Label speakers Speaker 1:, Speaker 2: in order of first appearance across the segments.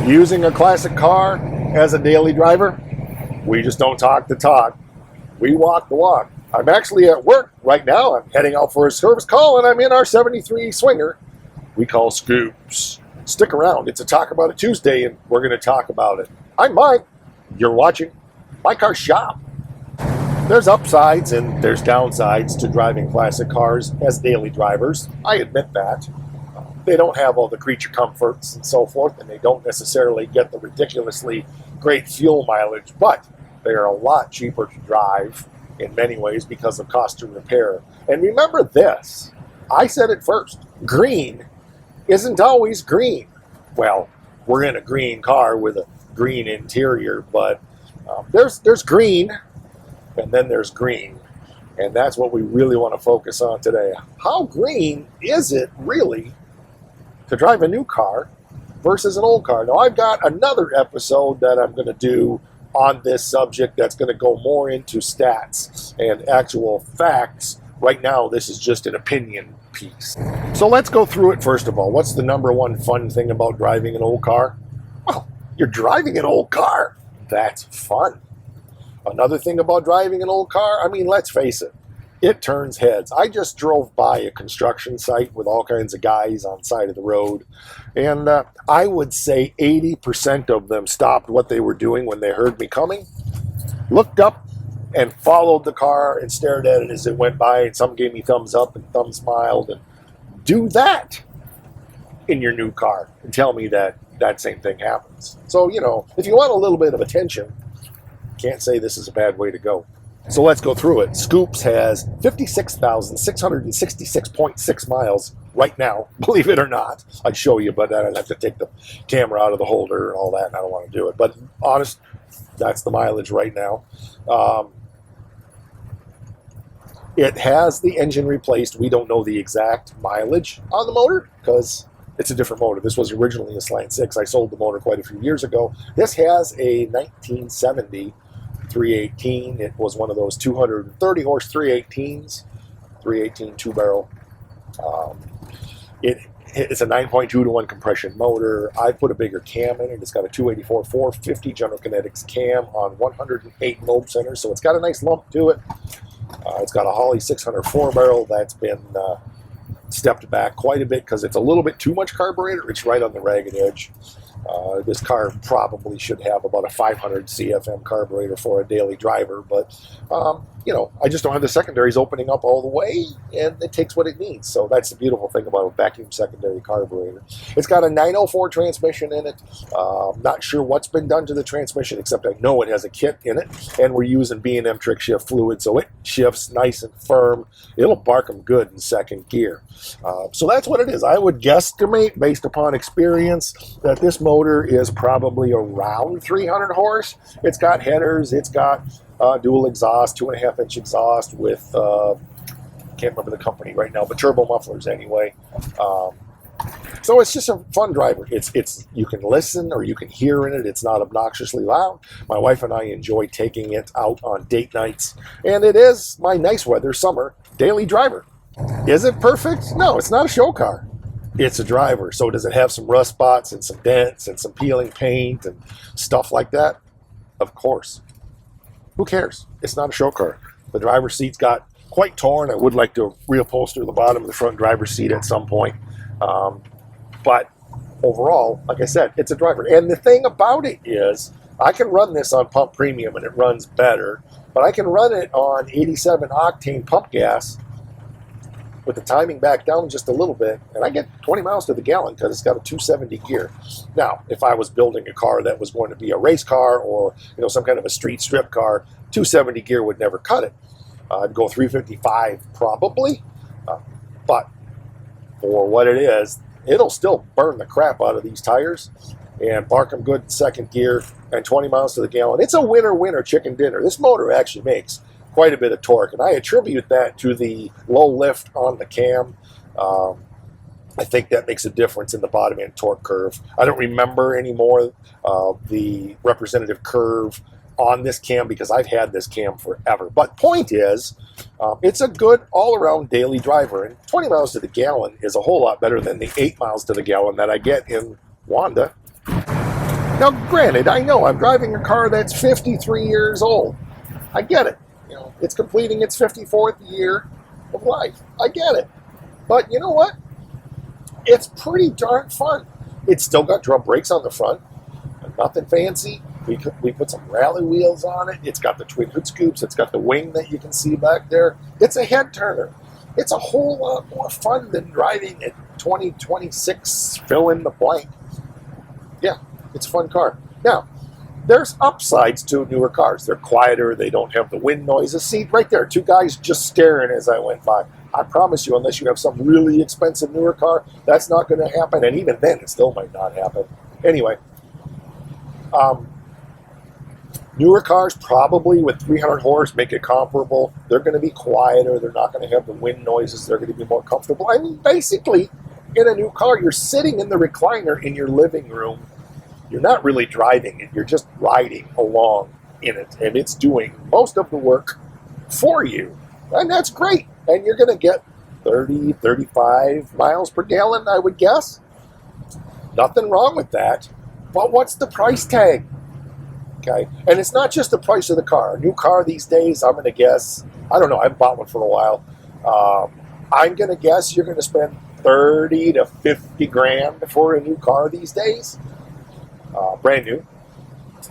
Speaker 1: Using a classic car as a daily driver, we just don't talk the talk. We walk the walk. I'm actually at work right now. I'm heading out for a service call, and I'm in our 73 Swinger we call Scoops. Stick around. It's a Talk About It Tuesday, and we're going to talk about it. I'm Mike. You're watching My Car Shop. There's upsides and there's downsides to driving classic cars as daily drivers. I admit that. They don't have all the creature comforts and so forth, and they don't necessarily get the ridiculously great fuel mileage, but they are a lot cheaper to drive in many ways because of cost to repair. And remember this, I said it first, green isn't always green. Well, we're in a green car with a green interior, but there's green, and then there's green. And that's what we really want to focus on today. How green is it really to drive a new car versus an old car? Now, I've got another episode that I'm going to do on this subject that's going to go more into stats and actual facts. Right now, this is just an opinion piece. So let's go through it first of all. What's the number one fun thing about driving an old car? Well, you're driving an old car. That's fun. Another thing about driving an old car, I mean, let's face it, it turns heads. I just drove by a construction site with all kinds of guys on the side of the road, and I would say 80% of them stopped what they were doing when they heard me coming, looked up, and followed the car and stared at it as it went by, and some gave me thumbs up and thumbs smiled. And do that in your new car and tell me that that same thing happens. So, you know, if you want a little bit of attention, can't say this is a bad way to go. So let's go through it. Scoops has 56,666.6 miles right now, believe it or not. I'd show you, but I'd have to take the camera out of the holder and all that, and I don't want to do it. But honest, that's the mileage right now. It has the engine replaced. We don't know the exact mileage on the motor because it's a different motor. This was originally a Slant 6. I sold the motor quite a few years ago. This has a 1970 318. It was one of those 230 horse 318s, 318 two-barrel. It's a 9.2 to 1 compression motor. I put a bigger cam in it. It's got a 284 450 General Kinetics cam on 108 lobe centers, so it's got a nice lump to it. It's got a Holley 604 barrel that's been stepped back quite a bit because it's a little bit too much carburetor. It's right on the ragged edge. This car probably should have about a 500 CFM carburetor for a daily driver, but you know, I just don't have the secondaries opening up all the way, and it takes what it needs. So that's the beautiful thing about a vacuum secondary carburetor. It's got a 904 transmission in it. Not sure what's been done to the transmission, except I know it has a kit in it, and we're using B&M trick shift fluid, so it shifts nice and firm. It'll bark them good in second gear. So that's what it is. I would guesstimate, based upon experience, that this motor is probably around 300 horse. It's got headers. It's got dual exhaust, 2.5-inch exhaust with, can't remember the company right now, but turbo mufflers anyway. So it's just a fun driver. It's you can listen or you can hear in it. It's not obnoxiously loud. My wife and I enjoy taking it out on date nights, and it is my nice weather summer daily driver. Is it perfect? No, it's not a show car. It's a driver. So does it have some rust spots and some dents and some peeling paint and stuff like that? Of course. Who cares? It's not a show car. The driver's seat's got quite torn. I would like to reupholster the bottom of the front driver's seat at some point. But overall, like I said, it's a driver. And the thing about it is, I can run this on pump premium and it runs better, but I can run it on 87 octane pump gas with the timing back down just a little bit, and I get 20 miles to the gallon because it's got a 270 gear. Now, if I was building a car that was going to be a race car or some kind of a street strip car, 270 gear would never cut it. I'd go 355 probably, but for what it is, it'll still burn the crap out of these tires and bark them good in second gear and 20 miles to the gallon. It's a winner chicken dinner. This motor actually makes quite a bit of torque, and I attribute that to the low lift on the cam. I think that makes a difference in the bottom end torque curve. I don't remember anymore the representative curve on this cam because I've had this cam forever. But point is, it's a good all-around daily driver, and 20 miles to the gallon is a whole lot better than the 8 miles to the gallon that I get in Wanda. Now, granted, I know I'm driving a car that's 53 years old. I get it. You know, it's completing its 54th year of life. I get it. But you know what? It's pretty darn fun. It's still got drum brakes on the front. Nothing fancy. We put some rally wheels on it. It's got the twin hood scoops. It's got the wing that you can see back there. It's a head turner. It's a whole lot more fun than driving a 2026 fill in the blank. Yeah, it's a fun car. Now, there's upsides to newer cars. They're quieter. They don't have the wind noises. See, right there, two guys just staring as I went by. I promise you, unless you have some really expensive newer car, that's not going to happen. And even then, it still might not happen. Anyway, newer cars probably with 300 horse make it comparable. They're going to be quieter. They're not going to have the wind noises. They're going to be more comfortable. I mean, basically, in a new car, you're sitting in the recliner in your living room. You're not really driving it. You're just riding along in it. And it's doing most of the work for you. And that's great. And you're going to get 30, 35 miles per gallon, I would guess. Nothing wrong with that. But what's the price tag? Okay. And it's not just the price of the car. A new car these days, I'm going to guess, I don't know, I haven't bought one for a while. I'm going to guess you're going to spend 30 to 50 grand for a new car these days. Brand new.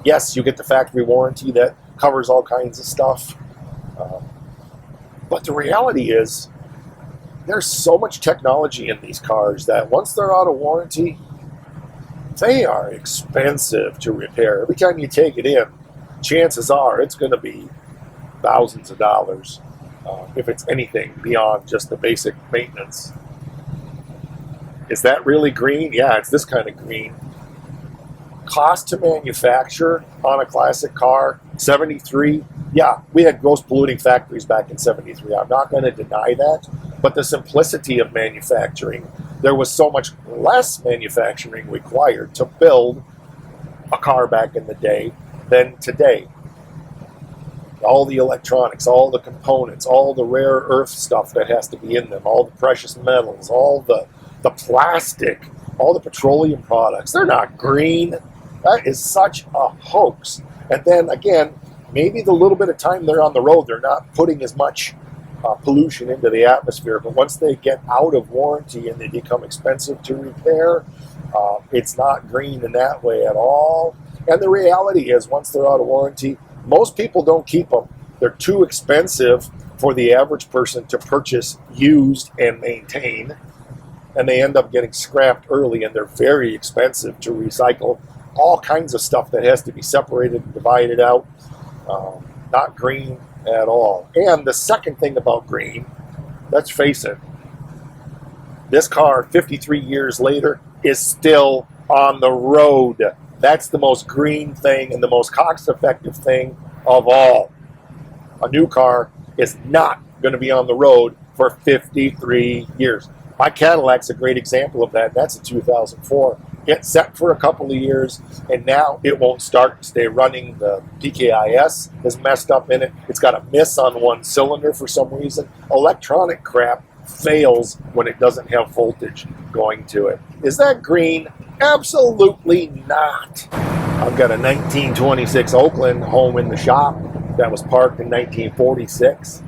Speaker 1: Yes, you get the factory warranty that covers all kinds of stuff. But the reality is, there's so much technology in these cars that once they're out of warranty, they are expensive to repair. Every time you take it in, chances are it's going to be thousands of dollars if it's anything beyond just the basic maintenance. Is that really green? Yeah, it's this kind of green. Cost to manufacture on a classic car, 73. Yeah, we had gross polluting factories back in 73. I'm not going to deny that. But the simplicity of manufacturing, there was so much less manufacturing required to build a car back in the day than today. All the electronics, all the components, all the rare earth stuff that has to be in them, all the precious metals, all the plastic, all the petroleum products, they're not green. That is such a hoax. And then again, maybe the little bit of time they're on the road, they're not putting as much pollution into the atmosphere. But once they get out of warranty and they become expensive to repair, it's not green in that way at all. And the reality is, once they're out of warranty, most people don't keep them. They're too expensive for the average person to purchase used and maintain. And they end up getting scrapped early, and they're very expensive to recycle. All kinds of stuff that has to be separated and divided out. Not green at all. And the second thing about green, let's face it, this car 53 years later is still on the road. That's the most green thing and the most cost-effective thing of all. A new car is not going to be on the road for 53 years. My Cadillac's a great example of that. That's a 2004. It set for a couple of years, and now it won't start and stay running. The PKIS is messed up in it. It's got a miss on one cylinder for some reason. Electronic crap fails when it doesn't have voltage going to it. Is that green? Absolutely not. I've got a 1926 Oakland home in the shop that was parked in 1946.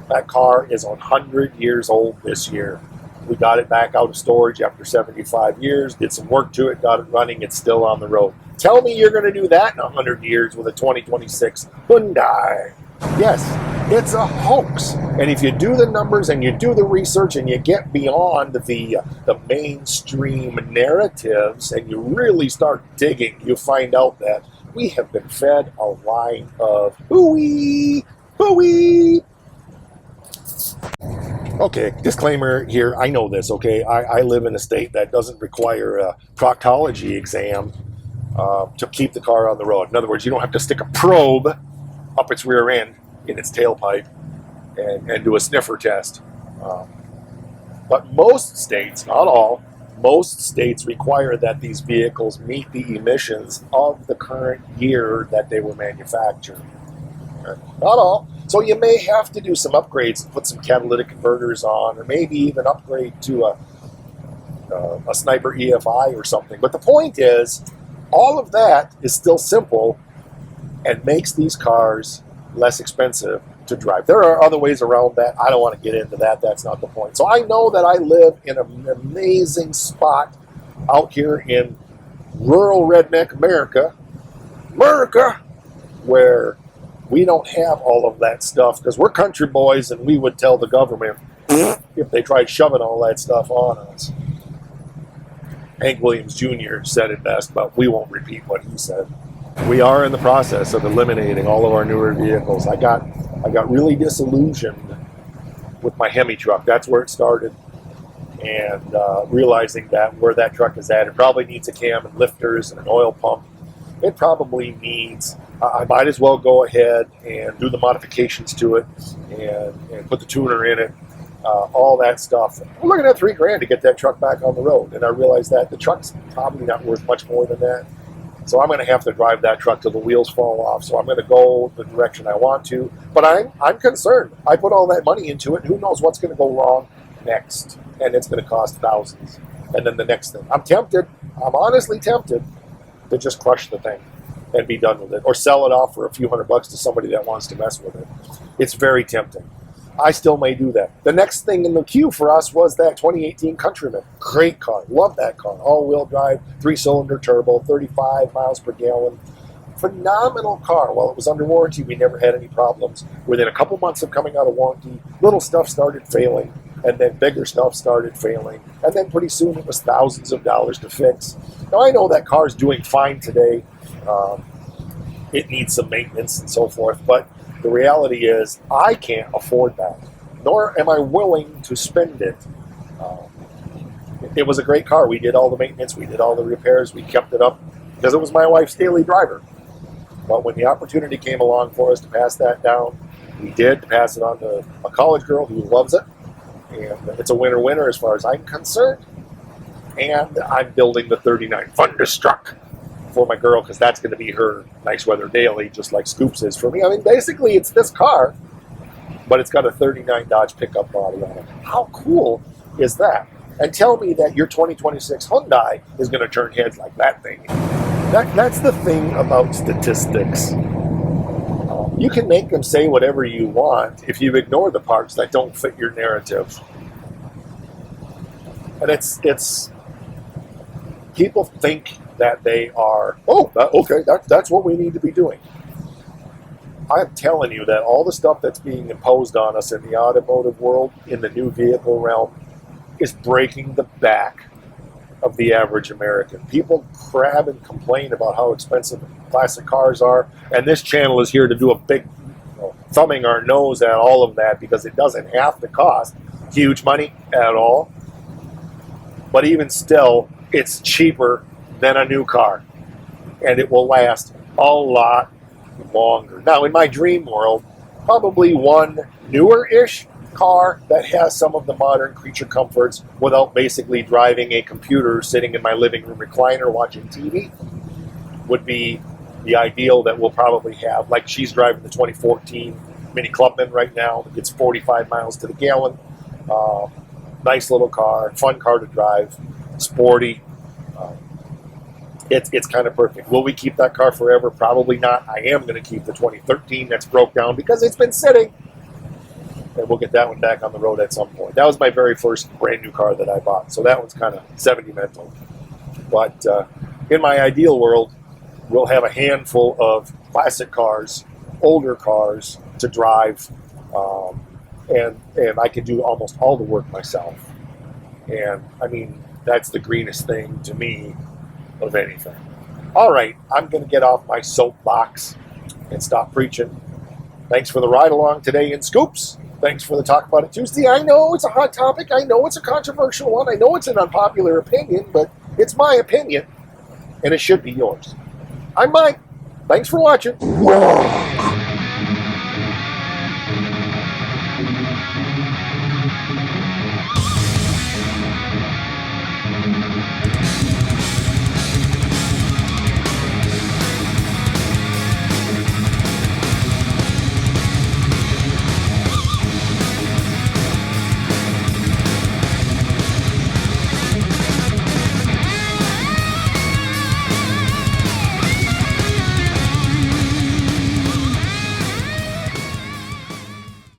Speaker 1: That car is 100 years old this year. We got it back out of storage after 75 years, did some work to it, got it running, it's still on the road. Tell me you're going to do that in 100 years with a 2026 Hyundai. Yes, it's a hoax. And if you do the numbers and you do the research and you get beyond the mainstream narratives and you really start digging, you find out that we have been fed a line of hooey. Okay, disclaimer here, I know this, okay? I live in a state that doesn't require a proctology exam to keep the car on the road. In other words, you don't have to stick a probe up its rear end in its tailpipe and do a sniffer test. But most states, not all, most states require that these vehicles meet the emissions of the current year that they were manufactured. Okay? Not all. So you may have to do some upgrades, put some catalytic converters on, or maybe even upgrade to a Sniper EFI or something. But the point is, All of that is still simple and makes these cars less expensive to drive. There are other ways around that. I don't want to get into that. That's not the point. So I know that I live in an amazing spot out here in rural redneck America, where we don't have all of that stuff because we're country boys, and we would tell the government if they tried shoving all that stuff on us. Hank Williams Jr. said it best, but we won't repeat what he said. We are in the process of eliminating all of our newer vehicles. I got really disillusioned with my Hemi truck. That's where it started. And realizing that where that truck is at, it probably needs a cam and lifters and an oil pump. It probably needs, I might as well go ahead and do the modifications to it and put the tuner in it, all that stuff. I'm looking at $3,000 to get that truck back on the road. And I realized that the truck's probably not worth much more than that. So I'm going to have to drive that truck till the wheels fall off. So I'm going to go the direction I want to. But I'm concerned. I put all that money into it. Who knows what's going to go wrong next? And it's going to cost thousands. And then the next thing. I'm tempted. I'm honestly tempted to just crush the thing and be done with it. Or sell it off for a few $100 to somebody that wants to mess with it. It's very tempting. I still may do that. The next thing in the queue for us was that 2018 Countryman. Great car. Love that car. All-wheel drive, 3-cylinder turbo, 35 miles per gallon. Phenomenal car. While it was under warranty, we never had any problems. Within a couple months of coming out of warranty, little stuff started failing, and then bigger stuff started failing, and then pretty soon it was thousands of dollars to fix. Now, I know that car's doing fine today. It needs some maintenance and so forth, but the reality is I can't afford that, nor am I willing to spend it. It was a great car. We did all the maintenance. We did all the repairs. We kept it up because it was my wife's daily driver. But when the opportunity came along for us to pass that down, we did pass it on to a college girl who loves it. And it's a winner-winner as far as I'm concerned. And I'm building the 39 Thunderstruck for my girl because that's going to be her nice weather daily, just like Scoops is for me. I mean, basically, it's this car, but it's got a 39 Dodge pickup body on it. How cool is that? And tell me that your 2026 Hyundai is going to turn heads like that thing. That's the thing about statistics. You can make them say whatever you want if you ignore the parts that don't fit your narrative. And it's people think that they are, that's what we need to be doing. I'm telling you that all the stuff that's being imposed on us in the automotive world, in the new vehicle realm, is breaking the back of the average American. People crab and complain about how expensive classic cars are, and this channel is here to do a big thumbing our nose at all of that because it doesn't have to cost huge money at all. But even still, it's cheaper than a new car, and it will last a lot longer. Now, in my dream world, probably one newer-ish car that has some of the modern creature comforts without basically driving a computer sitting in my living room recliner watching TV would be the ideal that we'll probably have. Like she's driving the 2014 Mini Clubman right now. It gets 45 miles to the gallon. Nice little car, fun car to drive, sporty. It's kind of perfect. Will we keep that car forever? Probably not. I am going to keep the 2013 that's broke down because it's been sitting. And we'll get that one back on the road at some point. That was my very first brand new car that I bought. So that one's kind of sentimental. But in my ideal world, we'll have a handful of classic cars, older cars to drive. And I can do almost all the work myself. And I mean, that's the greenest thing to me of anything. All right, I'm going to get off my soapbox and stop preaching. Thanks for the ride along today in Scoops. Thanks for the Talk About It Tuesday. I know it's a hot topic. I know it's a controversial one. I know it's an unpopular opinion, but it's my opinion, and it should be yours. I'm Mike. Thanks for watching.